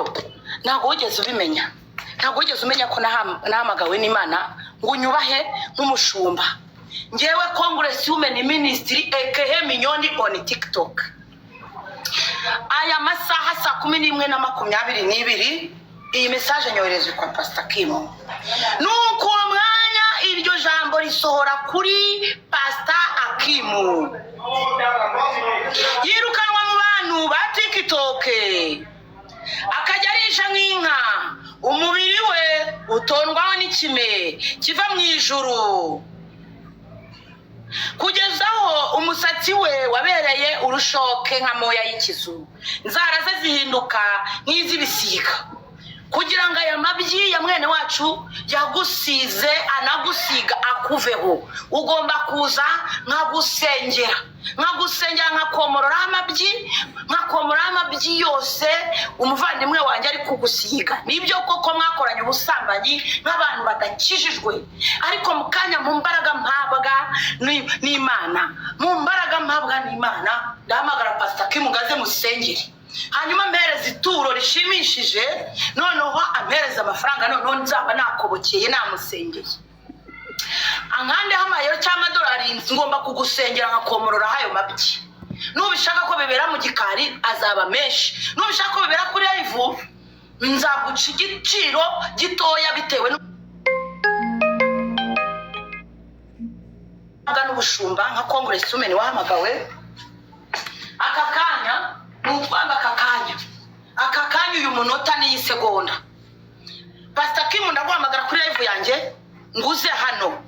sibyo ntago wigeze ubimenya ntago wigeze umenya ko nahamagawe n'Imana ngo unyubahe nk'umushumba ngewe Congress Women Ministry aka Minyoni on TikTok aya masaha 11:22 iyi message nyoherezwe kwa Pastor Kim nuko mwanya iryo jambo risohora kuri Pastor Akimu yirukanwa mu bantu ba TikTok akajya arisha nk'inka umubiri we utondwaho n'ikime kiva mu ijuru kugezaho umusatsi we wabereye urushoke nka moya y'ikizu nzara ze zihinduka nk'izibisiga kugira ngo aya mabyi ya mwene wacu yagusize anagusiga akuveho ugomba kuza nkagusengera nkakomorora amabyi yose umuvandimwe wanjye ari kugusiga nibyo koko mwakoranye ubusambanyi nk'abantu badakijijwe ariko mukanya mu mbaraga mpabwa n'Imana ndahamagara Pastor Kim ngaze musengere hanyuma mpereza ituro rishimishije noneho ampereza amafaranga noneho nzaba nakobokeye namusengeye ankande hamayero cy'amadolari ngomba kugusengera nkakomorora hayo mabyi nubishaka ko bibera mu gikari azaba menshi nubishaka ko bibera kuri live nzaguca igiciro gitoya bitewe n'ubushumba nka Congress Women wahamagawe akakanya n'utwanga akakanya uyu munota n'iyi segonda Pastor Kim ndaguhamagara kuri live yanjye nguze hano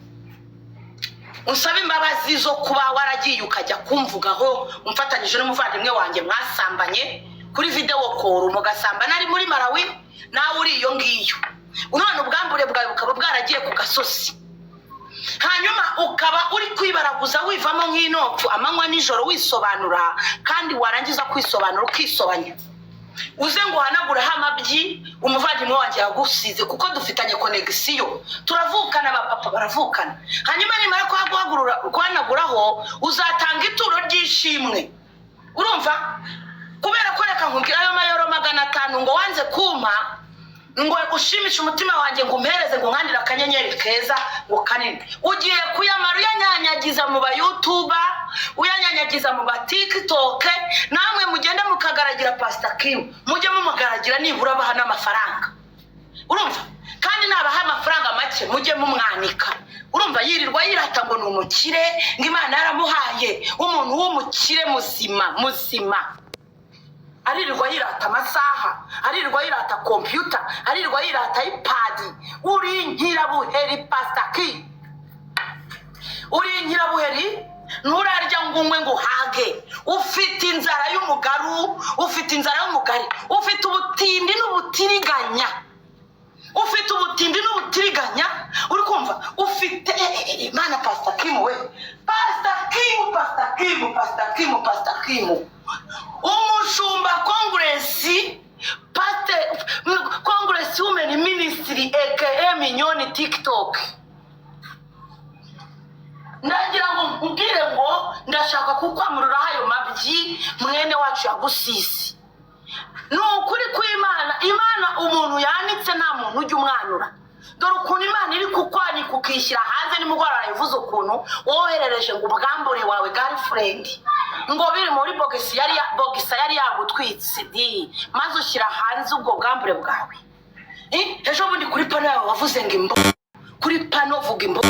unsaba imbabazi zo kuba waragiye ukajya kumvugaho umfatanyije n'umuvandimwe wanjye mwasambanye kuri video call mugasambana ari muri Malawi nawe uri iyo ngiyo none ubwambure bwawe bukaba bwaragiye ku gasosi hanyuma ukaba uri kwibaraguza wivamo nk'inopfu amanywa nijoro wisobanura kandi warangiza kwisobanura ukisobanya uze ngo hanagura amabyi umuvandimwe wanjye yagusize kuko dufitanye connection turavukana abapapa baravukana hanyuma nimara kuhanaguraho uzatanga ituro ry'ishimwe urumva kubera ko reka nkubwira ayo mayoro 500 ngo wanze kumpa ngo ushimisha umutima wanjye ngo umpereze ngo nkandira akanyenyeri keza ngo kanini ugiye kuyamara uyanyanyagiza mu ba YouTube uyanyanyagiza mu ba TikTok namwe mugende mukagaragira Pastor Kim mujye mumugaragira nibura baha n'amafaranga urumva kandi nabaha amafaranga make mujye mumwanika urumva yirirwa yirata ngo n'umukire ngo Imana yaramuhaye umuntu w'umukire muzima aririrwa yirata amasaha aririrwa yirata computer aririrwa yirata iPad uri nkirabuheri Pastor Kim uri nkirabuheri nurarya ngumwe ngo hage ufite inzara y'umugari ufite ubutindi n'ubutiriganya uri kumva ufite Imana Pastor Kim we Pastor Kim umushumba Congress Women Ministry aka Minyoni TikTok ndagira ngo mbwire ngo ndashaka kukwamurura hayo mabyi mwene wacu yagusisi n'ukuri Imana umuntu yanitse nta muntu ujya umwanura dore ukuntu Imana iri kukwani kukishyira hanze nimugwara yivuze ukuntu woherereje ngo ubwambure wawe girlfriend ngo biri muri box yari yagutwitse maze ushyira hanze ubwo bwambure bwawe ejo bundi kuri pano yawe wavuze ngo imbo kuri pano vuga imbo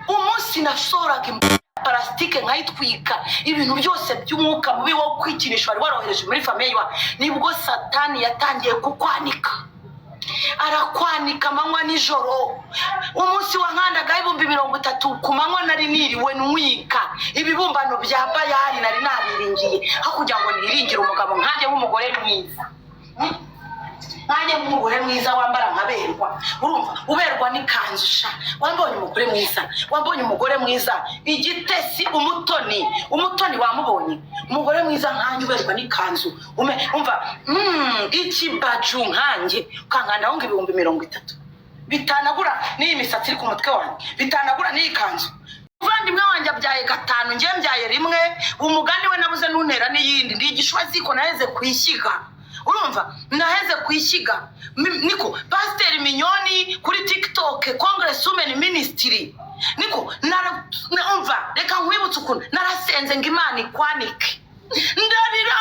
umunsi nasoraga imbo parastike nkayitwika ibintu byose by'umwuka mubi wo kwikinisha wari warohereje muri famille yawe nibwo Satani yatangiye kukwanika arakwanika amanywa nijoro umunsi wa nkandaga 30 ku manywa nari niriwe nwika ibibumbano bya Bayali nari nabiringiye hakugira ngo niringire umugabo nkanje nk'umugore mwiza wambara nkaberwa urumva uberwa n'ikanzu wambonye umugore mwiza igitesi umutoni wamubonye umugore mwiza nkanje uberwa n'ikanzu umva ikibaju nkanje kankana ngo 30 bitanagura n'iyi misatsi iri ku mutwe wanjye bitanagura n'iyi kanzu uvandimwe wanjye abyaye 5 ngiye mbyaye rimwe umugani we nabuze nuntera n'iyindi ndi igishwa ziko naheze kwishyiga urumva naheze kwishiga niko Pastor Minyoni kuri TikTok Congress Women Ministry niko umva reka nkwibutse ukuntu narasenze ngo Imana ikwanike ndarira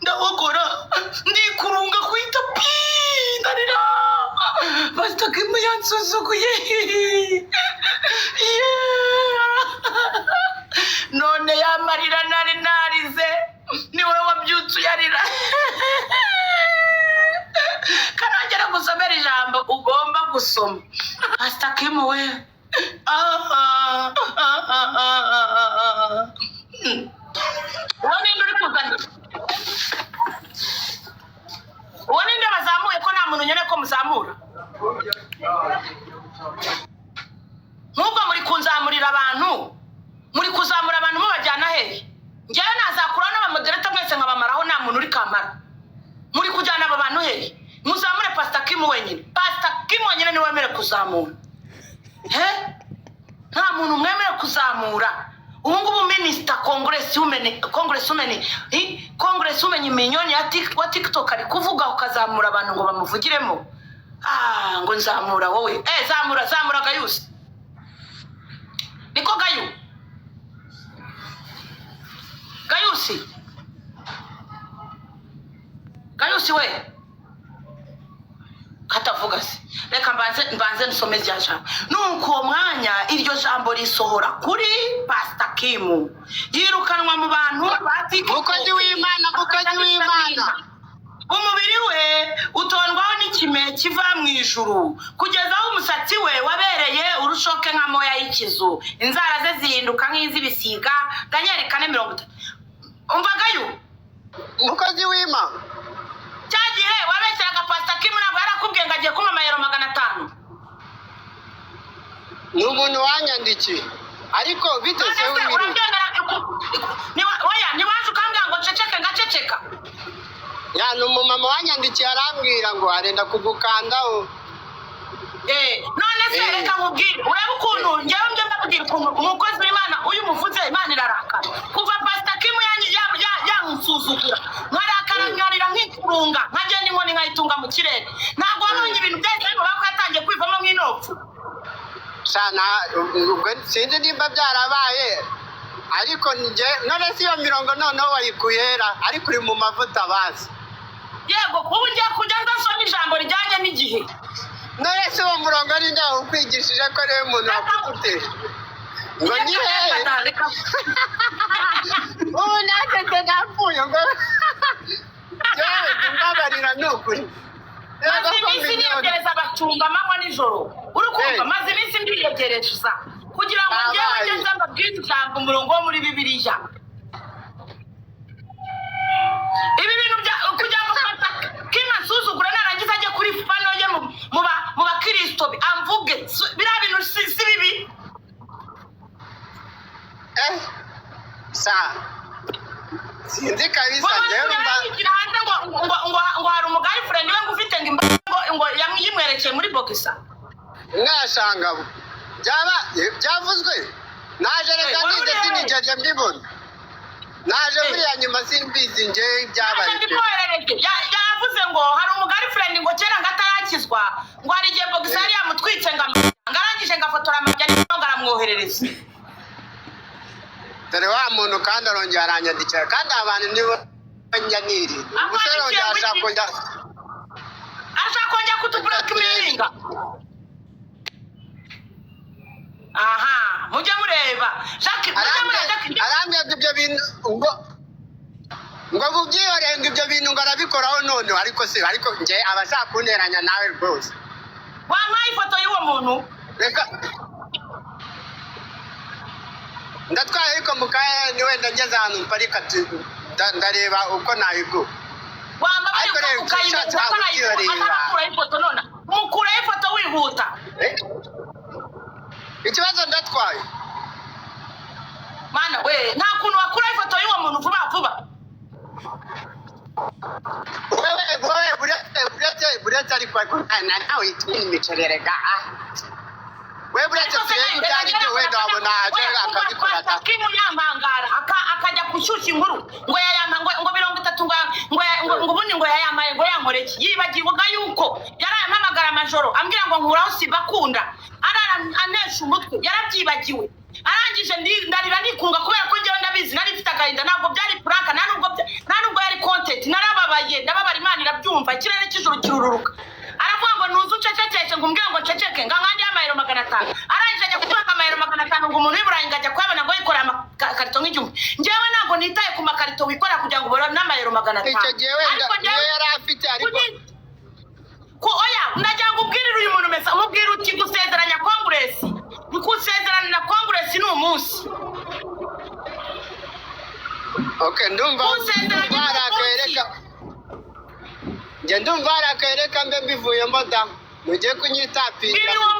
ndawogora ndikurunga kwita ndarira Pastor Kim yansuzuguye none yamarira narize niwe wabyutse yarira kanongera gusomera ijambo ugomba gusoma Pastor Kim we Wani ndio bazamuye ko nta muntu nyene ko muzamura Nubwo muri kunzamurira abantu muri kuzamura abantu mubajyana hehe ngewe nazakura n'abamodereta mwese nkabamaraho nta muntu uri kamara muri kujyana aba bantu hehe muzamure Pastor Kim wenyine Pastor Kim wenyine ni wemere kuzamura nta muntu mwemere kuzamura ubungubu Minister Congress Women Minyoni wa TikTok ari kuvuga ukazamura abantu ngo bamuvugiremo ngo nzamura wowe zamura Gayusi niko Gayusi we katavuga se reka mbanze nsome rya jambo nuko mwanya iryo jambo risohora kuri Pastor Kim yirukanwa mu bantu batiko mukozi w'Imana umubiri we utondwaho n'ikime kiva mu ijuru kugeza aho umusatsi we wabereye urushoke nka moya y'ikizu inzara ze zihinduka nk'izibisiga Daniel 4:30 umvagayo mukozi w'Imana cyagihe wabeseraga Pastor Kim nabwo yarakubwiye ngo agiye kuma mayero 500 n'umuntu wanyandikiye ariko bitese w'ibiro ni waje ukambwira ngo ceceka ya n'umumama wanyandikiye arambwira ngo arenda kugukandaho none se reka nkubwire urebe ukuntu ngewe ndababwira ukuntu umukozi w'Imana uyu muvuze Imana irarakara kuva Pastor Kim yansuzugura nkarakara nkarira nk'ikurunga nkagenda inkoni nkayitunga mu kirere ntabwo wabonye ibintu byose bako yatangiye kwivamo nk'inopfu sana ubwo sinzi nimba byarabaye ariko none si iyo mirongo noneho wayikuyera ariko uri mu mavuta bazi yego kuba ngiye kujya ndasoma ijambo rijyanye n'igihe none si uwo murongo ari ndaho ukwigishije ko rero umuntu wakugutera ngo ni hehe ubu natete napfuye ngo yewe mbabarira ni ukuri maze iminsi niyegereza abacunga amanywa nijoro uri kumva maze iminsi ndiyegereza kugira ngo ngewe ngeze mbabwire ijambo umurongo wo muri Bibiliya ibi bintu kugira ngo Pastor Kim asuzugura narangiza ajye kuri pano ye mu bakristo amvuge biriya bintu si bibi sinzi kabisa ngo hari umugari friend we ngufite ngo yamwerekeye muri boxer mwashanga byavuzwe naje reka ninde sinigeze mbibona naje buriya nyuma simbizi nje ibyabaye yavuze ngo hari umugari friend ngo kera ngatarakizwa ngo hari igihe boxer yamutwitse ngarangije ngafotora amajyanye ngo aramwoherereza dore wa muntu kandi arongera aranyandikira kandi abantu nibo nyaniri umusore wongera ashaka kongera kutublackmailinga mujye mureba arambwira ibyo bintu ngo bubyiyorenga ibyo bintu ngo arabikoraho none ariko nge abashaka kunteranya nawe rwose wampaye ifoto y'uwo muntu reka ndatwaye ariko mukaye ni wenda ngeze ahantu mparika ndareba uko nayigura wambaye ifoto none mukuraho ifoto wihuta ikibazo ndatwaye mana we nta kuntu wakuraho ifoto y'uwo muntu vuba wewe buretse ariko nawe itumye imicerere ga wewe uretse turebe byari byo wenda wabona aje akabikora kimunyamangara akajya kushusha inkuru ngo yayama ngo 30 ngo ubundi ngo yayamaye ngo yankoreki yibagirwa yuko yarampamagara amajoro ambwira ngo nkuraho sibakunda anesha umutwe yarabyibagiwe arangije ndarira nikunga kubera ko ngewe ndabizi nari mfite agahinda ntabwo byari prank nubwo yari content narababaye ndababara Imana irabyumva ikirere cy'ijuru kirururuka aravuga ngo nuzu cecekeke ngo umbwira ngo ceceke ngangandi y'amayero 500 arangije ajya kutwaka amayero 500 ngo umuntu w'Iburayi ngajya kwabona ngo yikora amakarito nk'ijumba ngewe ntabwo nitaye ku makarito wikora kugira ngo ubone n'amayero 500 icyo gihe wenda niyo yari afite ariko ko oya ndagira ngo ubwirire uyu muntu mesa umubwira uti gusezeranya Congress gusezerana na Congress ni umunsi okay ndumva barakereka ndumva barakereka mbe mbivuyemo da mugiye kunyitapinga bwira uwo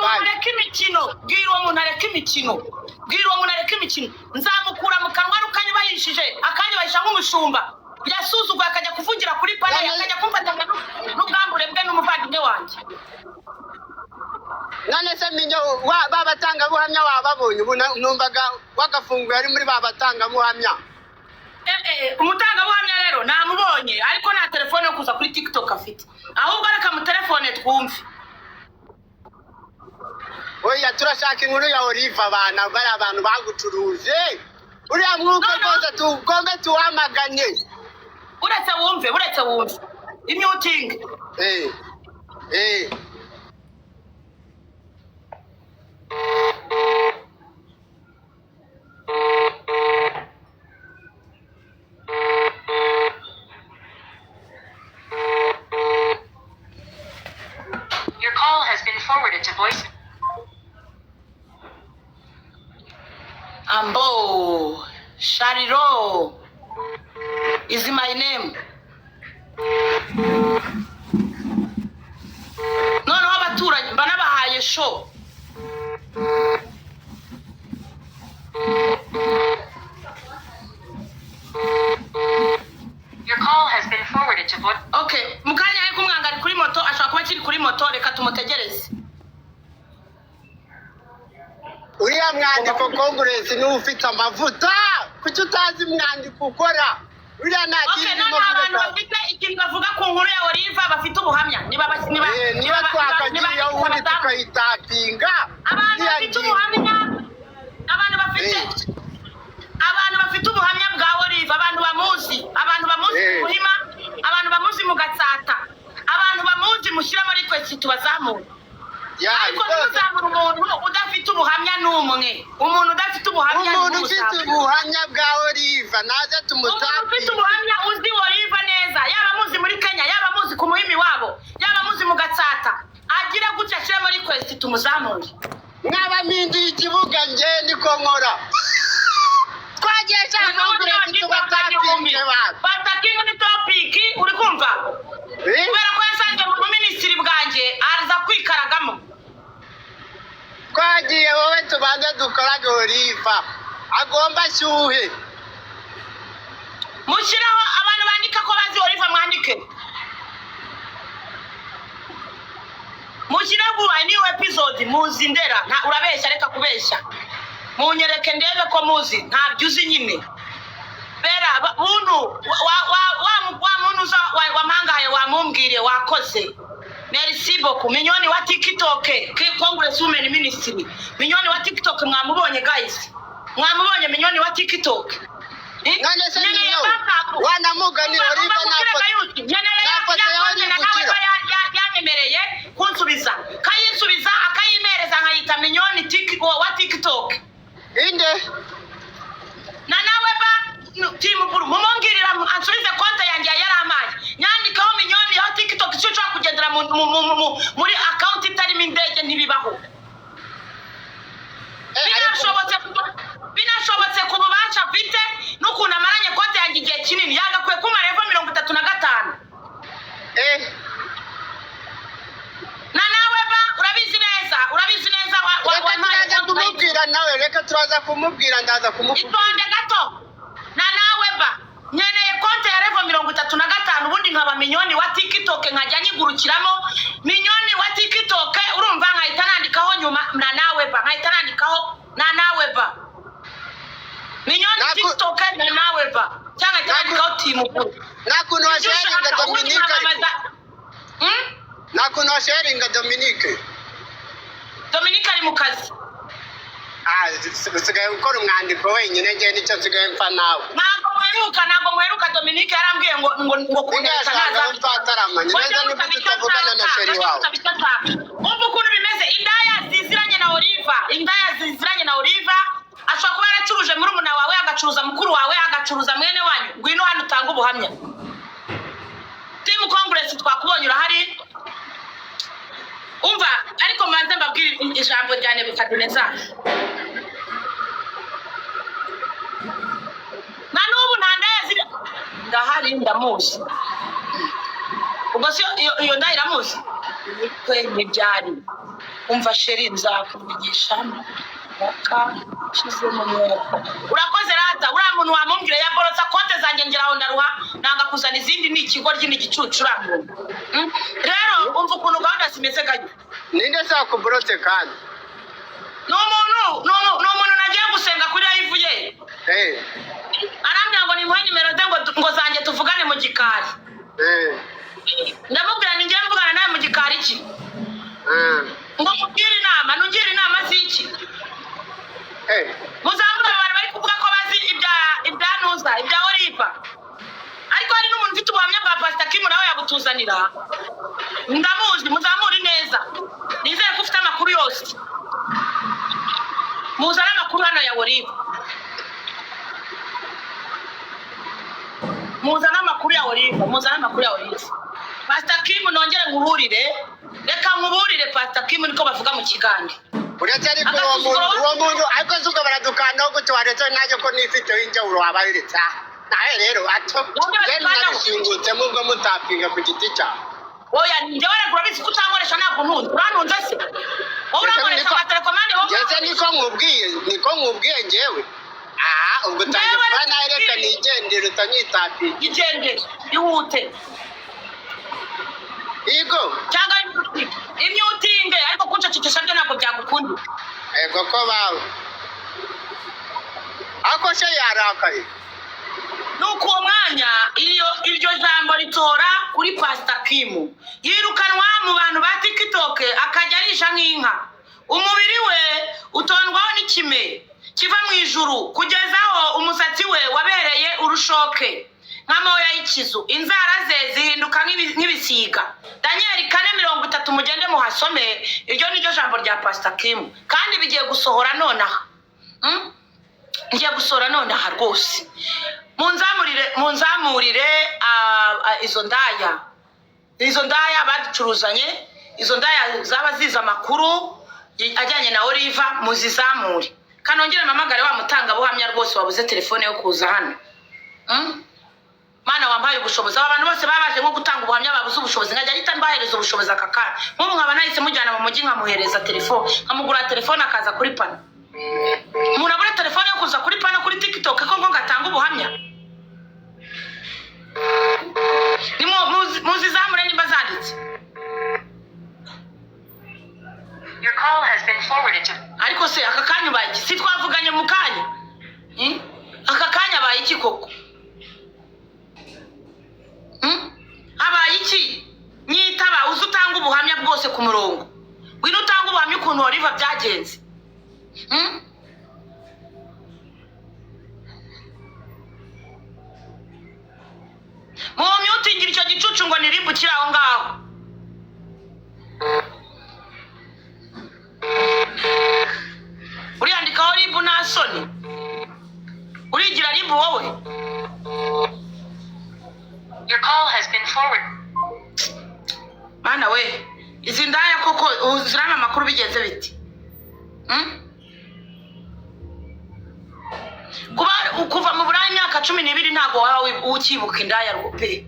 muntu areka imikino nzamukura mu kanwa rukanyubahishije akanyubahisha nk'umushumba yasuzuguye akajya kuvugira kuri pale akajya kumfatanya n'ubwambure bwe n'umuvandimwe wanjye none se minyo babatanga buhamya wababonye ubu numvaga wagafunguye ari muri babatanga buhamya umutanga buhamya rero namubonye ariko nta telefone yo kuza kuri TikTok afite ahubwo reka mu telefone twumve oya turashaka inkuru ya Olive abana bari abantu bagucuruje uriya mwuka rwose tugombe tuwamaganye uretse wumve imyuting Your call has been forwarded to voice. Ambo Shariro is my name. Noneho abaturanyi mba nabahaye show. Your call has been forwarded to voice. Okay, mukanya ari kumwangari kuri moto ashaka kuba kiri kuri moto reka tumutegereze. uriya mwandiko Congress ni ufite amavuta kuki utazi mwandiko ukora uriya nta kintu abantu bafite ikintu bavuga ku nkuru ya Olive bafite ubuhamya niba twakagiye ubundi tukayitapinga abantu bafite ubuhamya abantu bafite ubuhamya bwa Olive abantu bamuzi muhima abantu bamuzi mu Gatsata abantu bamuzi mushyira muri kwezi tubazamura ariko tuzamura umuntu udafite ubuhamya n'umwe umuntu udafite ubuhamya umuntu ufite ubuhamya bwa Olive naze tumutapinga ufite ubuhamya uzi Olive neza yaba muzi muri Kenya yaba muzi ku muhimi wabo yaba muzi mu Gatsata agira gutya ashyira muri kwezi tumuzamure mwaba mpinduye ikibuga nge niko nkora twagiye cyane tubatapinge batakinga ni topic uri kumva kubera ko yasanze mu minisitiri bwanjye araza kwikaragamo twagiye wowe tubanze dukorage Olive agomba ashyuhe mushyiraho abantu bandika ko bazi Olive mwandike mushyiraho new episode muzi ndera urabeshya reka kubeshya munyereke ndebe ko muzi ntabyo uzi nyine bera buntu wa muntu wamangaye wamumbwire wakoze merci beaucoup minyoni wa TikTok Congress Women Ministry minyoni wa TikTok mwamubonye guys mwamubonye minyoni wa TikTok none se niyo wanamugani Olive yanyemereye kunsubiza kayinsubiza akayimereza nkayita minyoni wa TikTok inde na nawe ba timu buru mumongirira ansubize konta yanjye yaramaye nyandikaho minyoni ya TikTok cyo cyo kugendera muri account itarimo indege ntibibaho binashobotse ku bubasha mfite n'ukuntu amaranye konta yanjye igihe kinini yagakwiye kumara evo 35 na nawe ba urabizi neza kumubwira nawe reka turaza kumubwira ndaza kumubwira itonde gato na nawe ba nyeneye konte ya revo 35 ubundi nkaba minyoni wa TikTok nkajya nyigurukiramo minyoni wa TikTok urumva nkahita nandikaho nyuma na nawe ba na nawe ba minyoni TikTok na nawe ba cyangwa cyangwa timu nakuno sharinga Dominique nakuno sharinga Dominique ari mu kazi sigaye ukora umwandiko wenyine ngiye nicyo nsigaye mfa nawe ntabwo mweruka Dominique yarambwiye ngo kunyereka naza tutaramanye neza niba tutavugana na sheri wawe umva ukuntu bimeze indaya ziziranye na Oliva ashobora kuba yaracuruje muri umuna wawe agacuruza mukuru wawe agacuruza mwene wanyu ngwino hano utanga ubuhamya Team Congress twakubonye urahari umva ariko manze mbabwira ijambo rya Nebukadinezar na n'ubu ntandaya zira ndahari ndamuzi ubwo se iyo ndayiramuzi kwe ntibyari umva sheri nzakuvugisha mwaka shize mu mwaka urakoze rata uriya muntu wamumbwire ya borotsa konte zanjye ngeraho ndaruha nanga kuzana izindi ni ikigo ry'indi gicucu uramubona rero umva ukuntu gahunda zimeze gake ninde zakuborotse kandi n'umuntu nagiye gusenga kuri live ye arambwira ngo nimuhe nimero ze ngo zanjye tuvugane mu gikari ndamubwira ni ngiye mvugana nawe mu gikari iki ngo mubwire inama nungire inama z'iki muzamure abantu bari kuvuga ko bazi ibya Nuza ibya Oliva ariko hari n'umuntu ufite ubuhamya bwa Pastor Kim nawe yabutuzanira ndamuzi muzamure neza nizere ko ufite amakuru yose muzana amakuru hano ya Oliva muzana amakuru ya Oliva Pastor Kim nongere nguburire reka nguburire Pastor Kim niko bavuga mu kigande uretse ariko uwo muntu ariko zuko baradukanaho gute waretse naje ko nifite injawuro wabayiritsa nawe rero ato nashingutse mubwo mutapinga ku giti cyawe oya njye baregura bizi kutankoresha ntabwo ntunze urantunze se wowe urankoresha amatelekomande wowe ngeze niko nkubwiye njyewe ubwo utangirwa nawe reka nigendere utanyitapiye igendere ihute Igo cyangwa imyutinge ariko kuncecekesha byo ntabwo byagukunda ego ko bawe ako se yarakaye nuko uwo mwanya iryo jambo ritora kuri Pastor Kim yirukanwa mu bantu ba TikTok akajya arisha nk'inka umubiri we utondwaho n'ikime kiva mu ijuru kugezaho umusatsi we wabereye urushoke nk'amoya y'ikizu inzara ze zihinduka nk'ibisiga Daniel 4:30 mugende muhasome iryo niryo jambo rya Pastor Kim kandi bigiye gusohora nonaha ngiye gusohora nonaha rwose munzamurire izo ndaya baducuruzanye izo ndaya zaba ziza makuru ajyanye na Oliva muzizamure kanongere mamagare wa mutanga buhamya rwose wabuze telefone yo kuza hano mana wambaye ubushobozi abantu bose babaje nko gutanga ubuhamya babuze ubushobozi ngajya ahita mbahereza ubushobozi akakara nk'ubu nkaba nahise mujyana mu mujyi nkamuhereza telefone nkamugura telefone akaza kuri pana umuntu abura telefone yo kuza kuri pana kuri TikTok ko ngo ngatanga ubuhamya ni muzizamure nimba zanditse Your call has been forwarded to ariko se aka kanya baye si twavuganye mu kanya aka kanya baye iki koko abaye iki nyitaba uzutanga ubuhamya bwose ku murongo wino utanga ubuhamya ukuntu Oliva byagenze mu myutingira icyo gicucu ngo niribukire aho ngaho uriyandikaho ribu nta soni urigira ribu wowe Your call has been forwarded. Mana we izi ndaya koko uzirana amakuru bigenze biti kuva mu buraya imyaka 12 ntago wawe ukibuka indaya rwope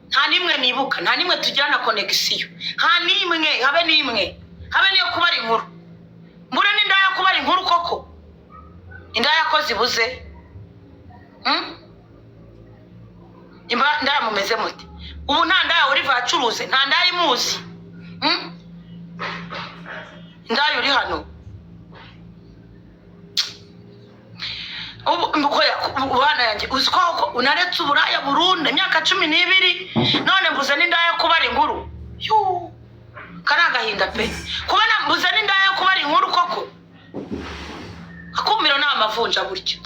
nta nimwe nibuka nta nimwe tugira na connection nta nimwe habe niyo kubara inkuru mbure n'indaya kubara inkuru koko indaya ko zibuze ndaya mumeze muti ubu nta ndaya Oliva acuruze nta ndaya imuzi ndaya uri hano ubana yanjye uziko unaretse uburaya burundu imyaka 12 none mbuze n'indaya kubara inkuru karagahinda pe kubona mbuze n'indaya kubara inkuru koko akumiro n'amavunja buryo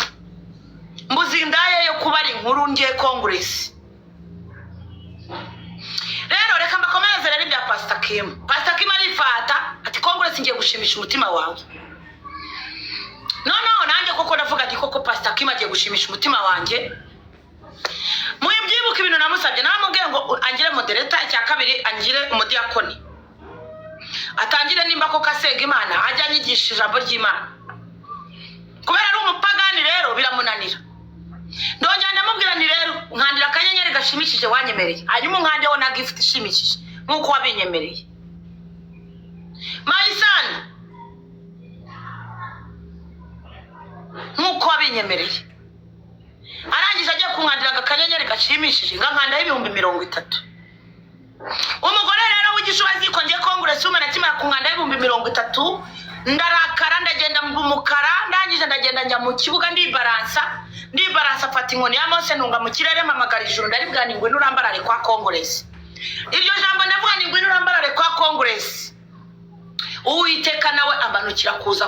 mbuze indaya yo kubara inkuru ngiye Congress. Rero reka mbakomeze rero ibya Pastor Kim arifata ati Congress ngiye gushimisha umutima wawe. No nanjye koko ndavuga ati koko Pastor Kim agiye gushimisha umutima wanjye. Muyibyibuka ibintu namusabye namubwiye ngo angire moderator cya kabiri angire umudiakoni. Atangire nimba ko kasenga Imana ajya anyigisha ijambo ry'Imana. Kubera ari umupagani rero biramunanira. Ndongera ndamubwira ni rero nkandira akanyenyeri gashimishije wanyemereye. Hanyuma nkandeho na gift ishimishije nkuko wabinyemereye. My son nkuko wabinyemereye. Arangije agiye kunkandira akanyenyeri gashimishije nkandaho 30,000. Umugore rero w'igishubazi ko ngiye Congress umena kimara kunkandaho 30,000 ndarakara ndagenda mumukara ndangije ndagenda njya mu kibuga ndibaransa afata inkoni ya Mose ntunga mu kirere mamagara ijuru ndaribwa ni ngwe nurambarare kwa Congress. Iryo jambo ndavuga ni ngwe nurambarare kwa Congress. Uwiteka nawe amanukira kuza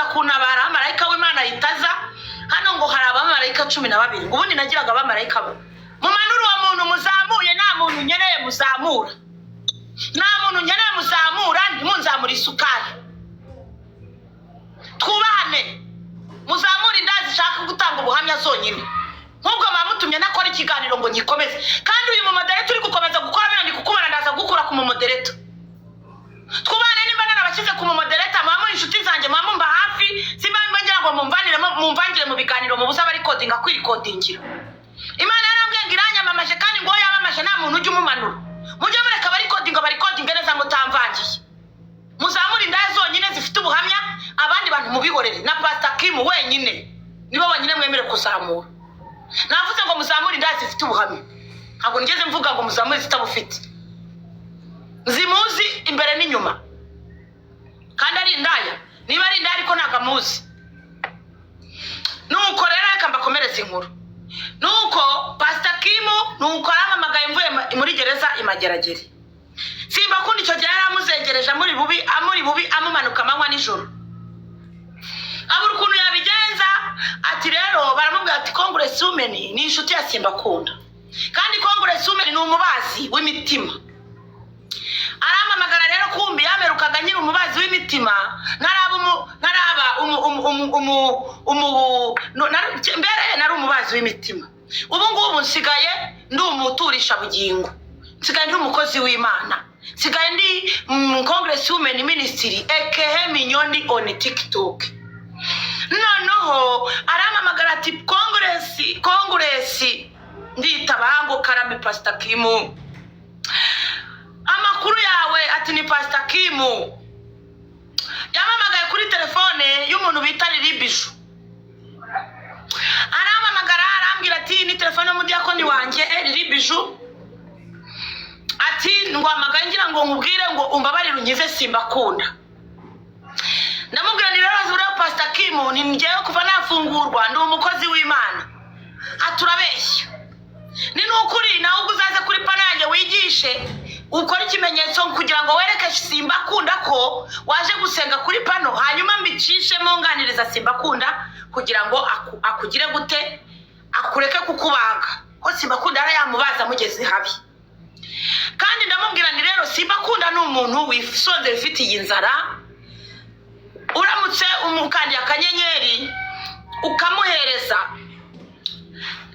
kunabara marayika w'Imana yitaza hano ngo hari abamarayika 12 ngo ubundi nagiraga abamarayika mumanuru wa muntu muzamuye nta muntu nyeneye muzamura ntimunzamura isukari. Twubahane muzamura indazi shaka gutanga ubuhamya zonyine nk'ubwo mamutumye nakora ikiganiro ngo nyikomeze kandi uyu mu moderator turi gukomeza gukora bindi kukubana ndaza gukura ku mu moderator. Twubahane nimba narabashyize ku mu moderator mama inshuti zanjye mama mba hafi simba ngira ngo mumvangire mu biganiro mu busa bari codinga kwirikodingira. Imana yarambwiye ngiranyamamaje kandi ngo yabamaje nta muntu ujye umumanura. Mujye mureka bari codinga neza mutamvangiye. Muzamura indazi zonyine zifite ubuhamya abandi bantu mubihorere na Pastor Kim wenyine nibo banyine mwemere kuzamura. Navuze ngo muzamura indazi zifite ubuhamya. Ntabwo ngeze mvuga ngo muzamure zitabufite. Zimuzi imbere n'inyuma. Kandi ari indaya. Niba ari indaya ariko nagamuzi. Nuko rero reka mbakomereze inkuru. Nuko Pastor Kim nuko aramamagaye mvuye muri gereza imageragere. Simba kundi cyo gihe yaramuzengereje amuri bubi amumanuka amanywa nijoro. Abura ukuntu yabigenza ati rero baramubwira ati Congress women ni inshuti ya Simba kunda. Kandi Congress women ni umubazi w'imitima. Aramamagara rero kumbi yamerukaga nyiri umubazi w'imitima mbere nari umubazi w'imitima. Ubu ngubu nsigaye ndi umuturisha bugingo. Nsigaye ndi umukozi w'Imana. Nsigaye ndi Congress Women Ministry aka Minyoni on TikTok. Noneho aramamagara ati Congress nditabango karame Pastor Kim. Amakuru yawe ati ni Pastor Kim. Yamamagaye kuri telefone y'umuntu bita Lilibiju. Aramamagara arambwira ati ni telefone mu diakoni wanje Lilibiju. Ati ngwamagaye ngira ngo nkubwire ngo umbabarire unyize Simba kunda. Ndamubwira ni rero zura Pastor Kim ni ngiye kuva nafungurwa ndi umukozi w'Imana. Aturabeshya. Ni nukuri nawe uzaze kuri panange wigishe ukora ikimenyetso kugira ngo wereke Simba kunda ko waje gusenga kuri pano hanyuma mbicishe monganiriza Simba kunda kugira ngo akugire gute akureke kukubaga ko Simba kunda ara yamubaza mugezi habi. Kandi ndamubwira ni rero Simba kunda n'umuntu wifisonze bifitiye inzara uramutse umukandi akanyenyeri ukamuhereza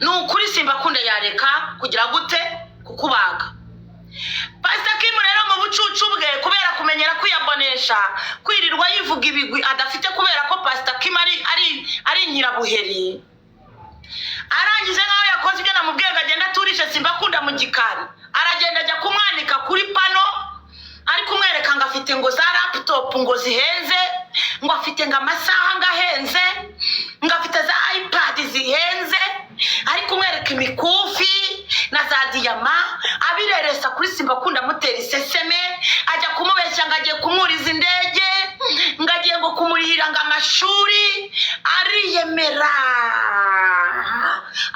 n'ukuri Simba kunda yareka kugira gute kukubaga. Pastor Kim rero mu bucucu bwe kubera kumenyera kwiyabonesha kwirirwa yivuga ibigwi adafite kubera ko Pastor Kim ari nyirabuheri. Arangize nkaho yakoze ibyo namubwiye agenda turishe Simba kunda mu gikari. Aragenda ajya kumwanika kuri pano ari kumwereka ngo afite ngo za laptop ngo zihenze ngo afite ngo amasaha ngahenze ngo afite za iPad zihenze ari kumwereka imikufi na za diyama abireresa kuri Simba kunda mutera iseseme ajya kumubeshya ngo agiye kumuriza indege ngo agiye ngo kumurihira ngo amashuri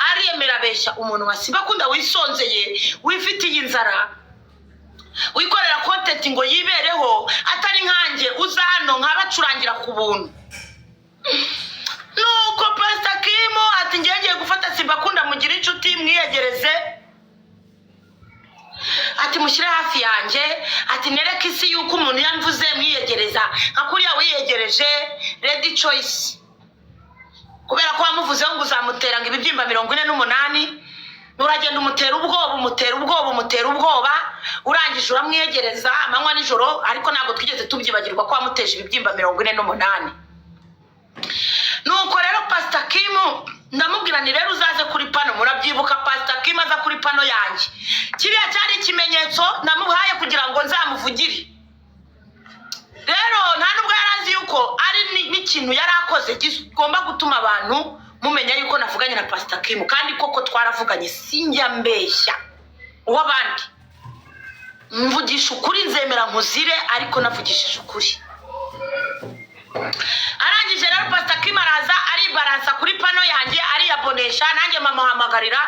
ariyemera abeshya umuntu wa Simba Kunda wisonzeye wifitiye inzara wikorera content ngo yibereho atari nkanjye uza hano nkabacurangira ku buntu. Nuko Pastor Kim ati ngiye gufata Simba Kunda mugira inshuti mwiyegereze, ati mushyire hafi yanjye, ati nereke isi yuko umuntu yamvuze mwiyegereza nka kuriya wiyegereje Ready Choice, kubera ko wamuvuze ngo uzamutera ngo ibibyimba 48 uragenda umutera ubwoba urangije uramwiyegereza amanywa nijoro, ariko ntabwo twigeze tubyibagirwa ko wamuteje ibibyimba 48. Nuko rero Pastor Kim ndamubwira ni rero uzaze kuri pano, murabyibuka Pastor Kim aza kuri pano yanjye, kiriya cyari ikimenyetso namuhaye kugira ngo nzamuvugire. Rero nta nubwo yarazi yuko ari n'ikintu yarakoze gigomba gutuma abantu mumenya yuko navuganye na Pastor Kim, kandi koko twaravuganye sinjya mbeshya uw'abandi, mvugisha ukuri nzemera nkuzire, ariko navugishije ukuri. Arangije rero Pastor Kim araza aribaransa kuri pano yanjye ariyabonesha, nanjye mamuhamagarira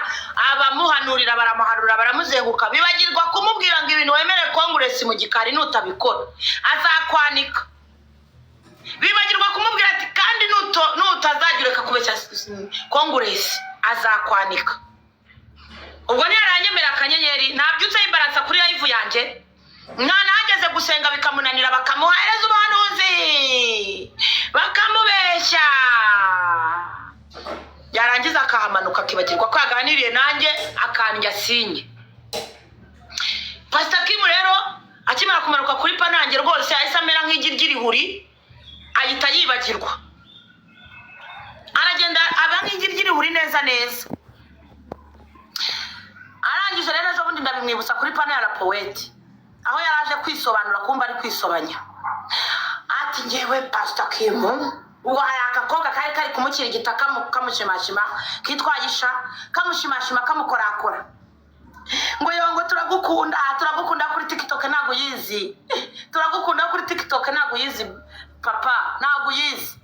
abamuhanurira baramuharura baramuzenguka, bibagirwa kumubwira ngo ibintu wemere Congress mu gikari nutabikora azakwanika, bibagirwa kumubwira ati kandi nutazagireka kubeshya Congress azakwanika. Ubwo ntiyaranyemera akanyenyeri nabyutse yibaransa kuri live yanjye, mwana hageze gusenga bikamunanira bakamuhereza ubuhanuzi bakamubeshya, yarangiza akahamanuka akibagirwa ko yaganiriye nanjye akandya sinye. Pastor Kim rero akimara kumanuka kuri panange rwose ahise amera nk'igirgirihuri, ahita yibagirwa, aragenda aba nk'igirgirihuri neza. Arangije rero ejo bundi ndabimwibutsa kuri pano ya La Poete, aho yaraje kwisobanura kumba ari kwisobanya, ati ngewe Pastor Kim uwo hari akakobwa kari kumukira igitaka kamushimashima kitwa Aisha, kamushimashima kamukorakora ngo yongo turagukunda kuri TikTok ntago yizi, turagukunda kuri TikTok ntago yizi papa, ntago yizi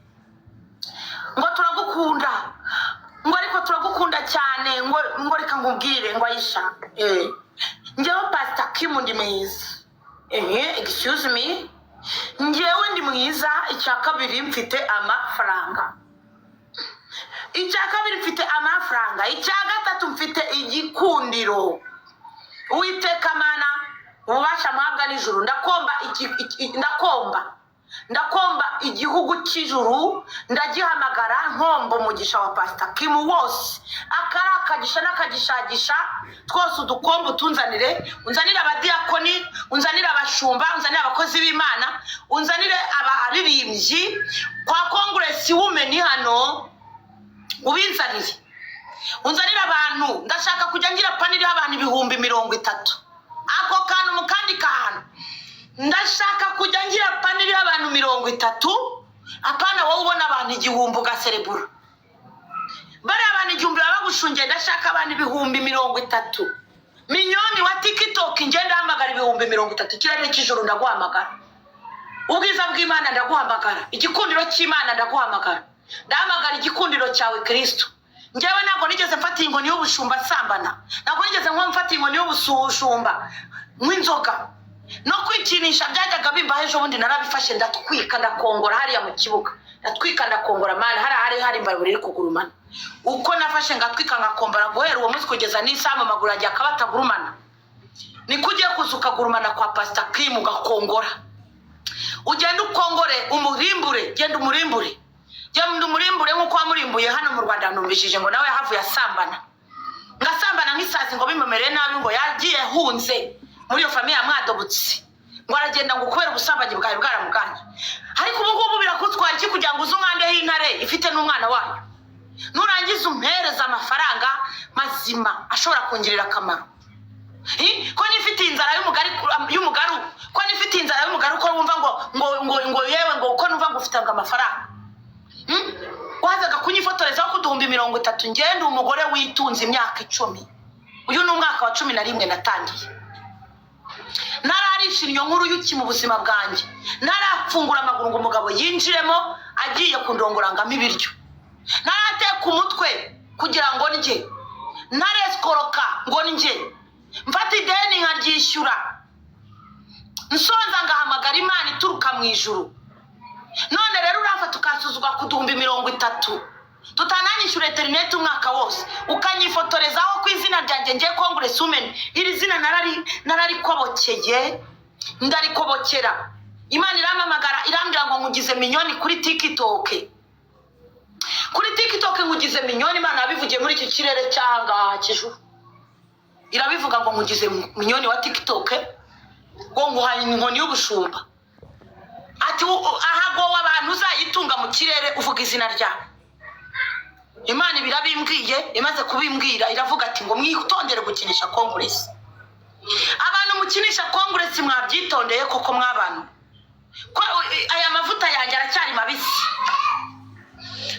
ngo turagukunda, ngo ariko turagukunda cyane, ngo reka ngubwire ngo Aisha ngewe Pastor Kim ndi mwiza. Excuse me, ngewe ndi mwiza, icya kabiri mfite amafaranga, icya gatatu mfite igikundiro. Uwiteka Mana ubasha muhabwa n'ijuru, ndakomba igihugu cy'ijuru, ndagihamagara nkombo umugisha wa Pastor Kim wose, akagisha n'akagishagisha twose udukombo tunzanire, unzanire abadiakoni, unzanire abashumba, unzanire abakozi b'Imana, unzanire abaririmbyi kwa Congress women hano ubinzanire, unzanire abantu, ndashaka kujya ngira paniri y'abantu 30,000. Ako kantu mukandi kantu ndashaka kujya ngira paniri y'abantu 30,000, apana wowe ubona abantu 1,000 ugaserebura, bari abantu 1,000 bagushungiye, ndashaka abantu 30,000. Minyoni wa TikTok ngenda hamagara 30,000, kirane cy'ijuru ndaguhamagara, ubwiza bw'Imana ndaguhamagara, igikundiro cy'Imana ndaguhamagara, ndahamagara igikundiro cyawe Kristo. Ngewe ntabwo nigeze mfata inkoni y'ubushumba sambana, ntabwo nigeze mfata inkoni y'ubushumba nk'inzoga no kwikinisha, byajyaga bimba ejo bundi narabifashe ndatwika ndakongora hariya mu kibuga, ndatwika ndakongora mana hari imbarure iri kugurumana, uko nafashe ngatwika ngakombara guhera uwo munsi kugeza n'isama amaguru ajya akabatagurumana, nikugiye kuzuka gurumana kwa Pastor Kim ugakongora, ugenda ukongore umurimbure, genda umurimbure nkuko wamurimbuye hano mu Rwanda. Numvishije ngo nawe havuye asambana, ngasambana nk'isazi ngo bimumereye nabi, ngo yagiye hunze muri iyo famiye yamwadobutse, ngo aragenda ngo kubera ubusambanyi bwawe bwaramuganye. Ariko ubu ngubu birakutwara iki kugira ngo uzungandeho intare ifite n'umwana wayo, nurangiza umpereza amafaranga mazima ashobora kongirira akamaro? Ko nifite inzara y'umugaru ko wumva ngo yewe ngo uko numva ngo ufite amafaranga, wazaga kunyifotoreza ko 30,000. ngende umugore witunze imyaka 10, uyu ni umwaka wa 11 natangiye, nararisha inyo nkuru yuki mu buzima bwanjye, narafungura amaguru ngo umugabo yinjiremo agiye kundongorangamo ibiryo, ntarateka umutwe kugira ngo njye, ntaresikoroka ngo njye mfata ideni nkaryishyura, nsonza ngahamagara Imana ituruka mu ijuru. None rero urafata ukasuzugwa ku 30,000 tutananyishyura interineti umwaka wose, ukanyifotorezaho ku izina ryanjye ngiye Congress Women. Iri zina nararikobokeye, ndarikobokera. Imana iramamagara irambwira ngo nkugize minyoni kuri TikTok. Kuri TikTok nkugize minyoni. Imana yabivugiye muri iki kirere cyanga kijuru, irabivuga ngo nkugize minyoni wa TikTok, ngo nguhaye inkoni y'ubushumba. Ati ahago w'abantu uzayitunga mu kirere uvuga izina ryawe. Imana birabimbwiye, imaze kubimbwira iravuga ati ngo mwitondere gukinisha Congress. Abantu mukinisha Congress mwabyitondeye koko mw'abantu. Ko aya mavuta yanjye aracyari mabisi,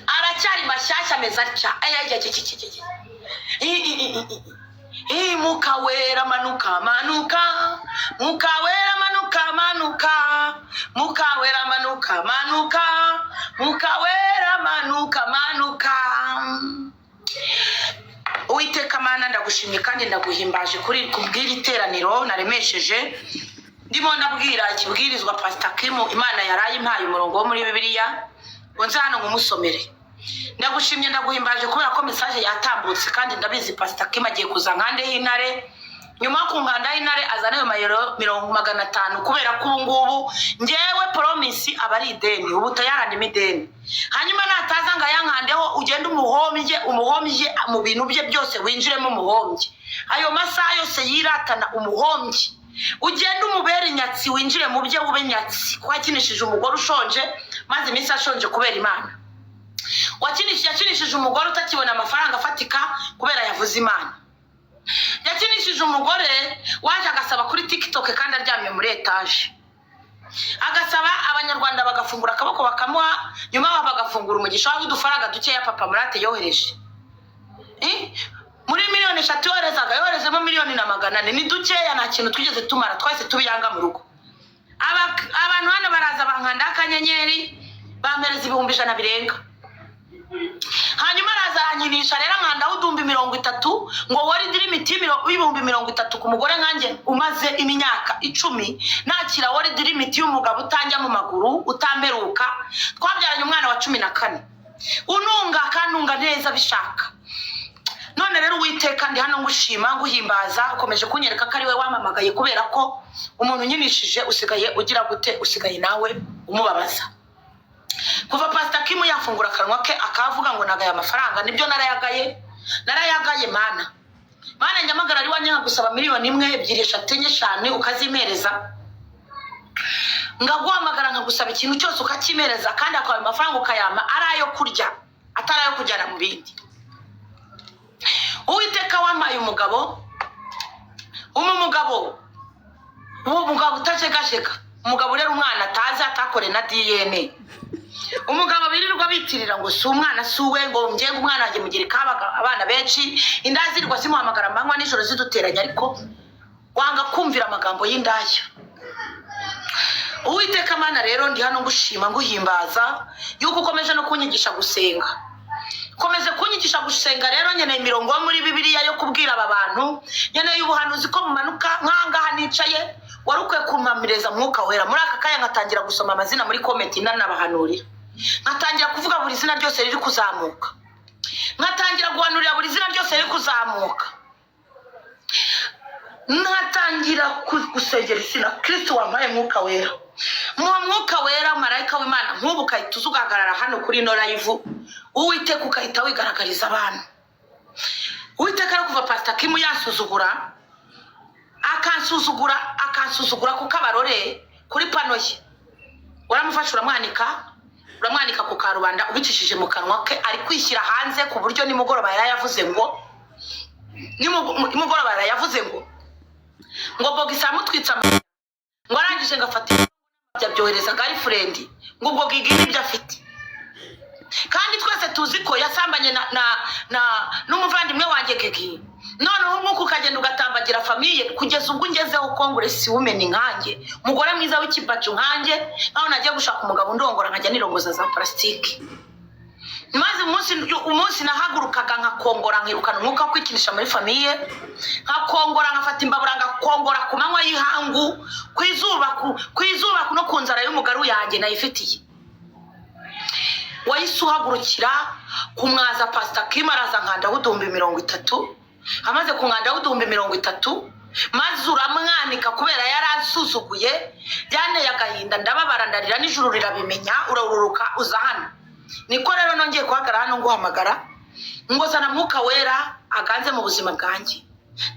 aracyari mashyashya meza atya. Mukawera manuka manuka, mukawera manuka manuka, mukawera manuka manuka, mukawera manuka manuka. Uwiteka Mana ndagushimye kandi ndaguhimbaje kuri kubwira iteraniro naremesheje. Ndimo ndabwira ikibwirizwa Pastor Kim Imana yaraye impaye umurongo wo muri Bibiliya ngo nza hano ngumusomere. Ndagushimye ndaguhimbaje kubera ko message yatambutse kandi ndabizi Pastor Kim agiye kuza nkande h'intare. Nyuma ku nkanda h'intare azana ayo mayero 500 kubera ko ubungubu ngewe promise abari ideni ubu tayarandi mideni. Hanyuma nataza nga yankandeho ugenda umuhombye mu bintu bye byose winjiremo umuhombye. Ayo masaha yose yiratana umuhombye. Ugenda umubera inyatsi winjire mu bye ube nyatsi. Kwakinishije umugore ushonje maze iminsi ashonje kubera Imana. Yakinishije umugore utakibona amafaranga afatika kubera yavuze Imana. Yakinishije umugore waje agasaba kuri TikTok kandi aryamye muri etage. Agasaba abanyarwanda bagafungura akaboko bakamuha, nyuma bagafungura umugisha w'udufaranga duke ya papa Murate yohereje. Muri 3,000,000 yoherezaga, yoherezemo 1,400,000. Ni dukeya nta kintu twigeze tumara, twese tubiyanga mu rugo. Abantu hano baraza bankanda akanyenyeri bampereza 100 birenga. Hanyuma arazanyinisha rero nkandaho 30,000 ngo wari limit 30,000 ku mugore nkanjye umaze imyaka 10 nakira wari limit y'umugabo utanjya mu maguru utamperuka. Twabyaranye umwana wa 14 ununga kanunga neza bishaka. None rero Uwiteka ndi hano ngushima nguhimbaza, ukomeje kunyereka ko ari we wamamagaye kubera ko umuntu nyinishije usigaye ugira gute, usigaye nawe umubabaza. Kuva Pastor Kim yafungura kanwa ke akavuga ngo nagaya amafaranga, nibyo narayagaye Mana njamagara ari wanyanga gusaba 1,000,000 2 3 4 5 ukazimpereza, ngaguhamagara nkagusaba ikintu cyose ukakimereza kandi akawe amafaranga ukayama arayo kurya atarayo kujyana mu bindi. Uwiteka wamaye umugabo utajegajega, umugabo rero umwana atazi atakore na DNA. Umugabo birirwa bitirira ngo si umwana suwe ngo ngenga umwana wanjye mugirika abana benshi indazirwa simuhamagara mbangwa nijoro ziduteranya, ariko wanga kumvira amagambo y'indaya. Uwiteka Mana rero ndi hano ngushima nguhimbaza yuko ukomeje no kunyigisha gusenga. Komeze kunyigisha gusenga rero nyene imirongo muri Bibiliya yo kubwira aba bantu nyene y'ubuhanuzi ko mumanuka nkanga nicaye warukwe kumpamireza mwuka wera. Muri aka kaya ngatangira gusoma amazina muri comment n'abahanurira, ngatangira kuvuga buri zina ryose riri kuzamuka, ngatangira guhanurira buri zina ryose riri kuzamuka, ngatangira gusengera izina Kristo wampaye mwuka wera. Mwuka wera marayika w'Imana nk'ubu kahita uzugagarara hano kuri no live. Uwiteka ukahita wigaragariza abantu. Uwiteka kuva Pastor Kim yasuzugura akansuzugura kuko abarore kuri pano ye uramufasha uramwanika ku karubanda ubicishije mu kanwa ke, ari kwishyira hanze ku buryo nimugoroba yavuze ngo ngo Bogisa mutwitsa ngo arangije ngafata byohereza girlfriend ngo ubwo gigiri ibyo afite. Kandi twese tuzi ko yasambanye n'umuvandimwe wanjye Gigi. None nk'uko ukagenda ugatambagira famille kugeza ubwo ngezeho Congress Women nkanjye, umugore mwiza w'ikibacu nkanjye, naho nagiye gushaka umugabo ndongora nkajya nirongoza za plastique. maze umunsi nahagurukaga nkakongora nkirukana umwuka wo kwikinisha muri famiye, nkakongora nkafata imbabura ngakongora ku manywa y'ihangu, kwizuba no ku nzara y'umugaru yanjye nayifitiye. Wahise uhagurukira kumwaza Pastor Kim araza nkandaho 30,000, amaze kunkandaho 30,000 maze uramwanika kubera yarasuzuguye, byane yagahinda ndababara ndarira n'ijuru rirabimenya, uraruruka uza hano. Niko rero nongeye guhagarara hano nguhamagara ngo zana mwuka wera aganze mu buzima bwanjye.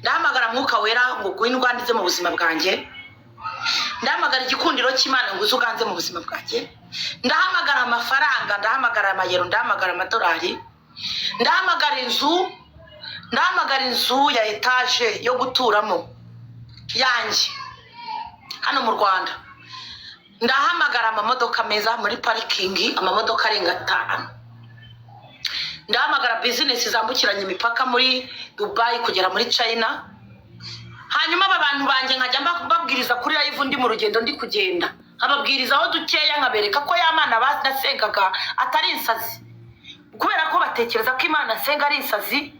Ndahamagara mwuka wera ngo gwindwandize mu buzima bwanjye. Ndahamagara igikundiro cy'Imana ngo uzuganze mu buzima bwanjye. Ndahamagara amafaranga, ndahamagara amayero, ndahamagara amadolari, ndahamagara inzu ya etage yo guturamo yanjye hano mu Rwanda. Ndahamagara amamodoka meza muri parking, amamodoka arenga 5. Ndahamagara business zambukiranye imipaka muri Dubai kugera muri China. Hanyuma abantu banje nkajya mbabwiriza kuri live ndi mu rugendo ndi kugenda, ababwiriza aho dukeya nkabereka ko y'Imana basengaga atari insazi, kubera ko batekereza ko Imana senga ari insazi.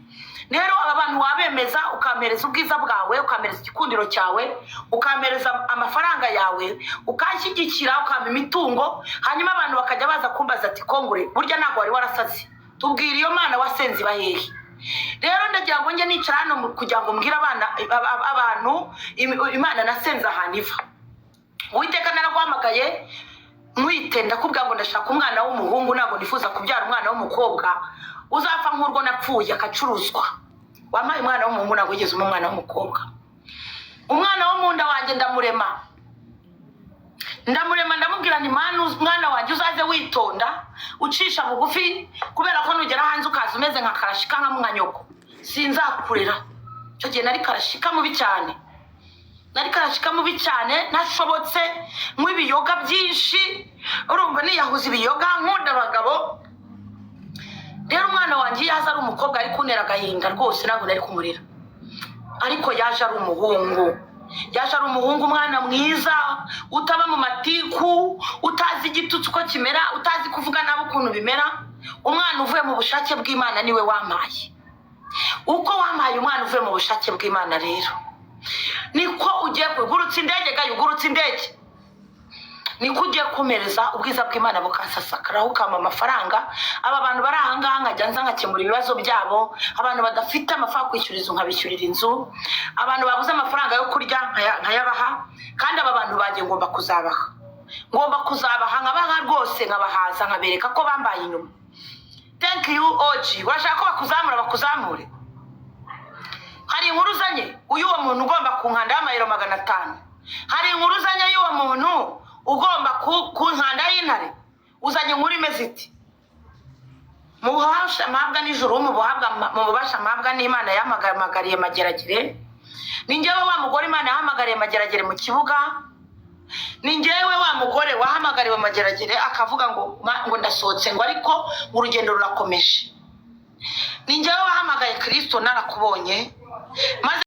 Rero aba bantu wabemeza, ukamereza ubwiza bwawe, ukamereza igikundiro cyawe, ukamereza amafaranga yawe, ukashyigikira, ukama imitungo, hanyuma abantu bakajya baza kumbaza ati Kongore burya ntago wari warasazi, tubwira iyo Mana wasenze bahehe. Rero ndagira ngo nge nicara hano kugira ngo mbwira abantu Imana nasenze ahantu iva. Uwiteka naraguhamagaye mwite ndakubwira ngo ndashaka umwana w'umuhungu, ntago nifuza kubyara umwana w'umukobwa uzapfa nk'urwo napfuye akacuruzwa. Wampaye umwana w'umuhungu ntago ugeze umwana w'umukobwa. Umwana wo munda wanjye ndamurema ndamubwira ni mwana wanjye uzaze witonda ucisha bugufi, kubera ko nugera hanze ukaza umeze nka karashika nka mwanyoko sinzakurera. Cyo gihe nari karashika mubi cyane, nashobotse nk'ibiyoga byinshi, urumva niyahuza ibiyoga nkunda abagabo. Rero umwana wanjye yaza ari umukobwa ari kuntera agahinda rwose, ntabwo nari kumurera, ariko yaje ari umuhungu. Umwana mwiza utaba mu matiku, utazi igitutsi uko kimera, utazi kuvuga nabo ukuntu bimera. Umwana uvuye mu bushake bw'Imana niwe wampaye. Uko wampaye umwana uvuye mu bushake bw'Imana rero niko ugiye kugurutsa indege, niko ugiye kumereza ubwiza bw'Imana bukasasakara, ukama amafaranga. Aba bantu bari ahangaha nkajya nza nkakemura ibibazo byabo, abantu badafite amafaranga kwishyura inzu nkabishyurira inzu, abantu babuze amafaranga yo kurya nkayabaha. Kandi aba bantu bagiye ngomba kuzabaha nkabaha rwose, nkabahaza, nkabereka ko bambaye inyuma. Thank you OG. Washaka ko bakuzamure. Hari inkuru uzanye uwo muntu ugomba kunkanda y'amayero 500. Hari inkuru uzanye y'uwo muntu ugomba kunkanda y'intare. Uzanye inkuru imeze iti mu bubasha mpabwa n'ijuru, mu bubasha mpabwa n'Imana yahamagariye Mageragere. Ni njyewe wa mugore Imana yahamagariye Mageragere mu kibuga. Ni njyewe wa mugore wahamagariwe Mageragere akavuga ngo ndasohotse, ngo ariko urugendo rurakomeje. Ni njyewe wahamagaye Kristo narakubonye maze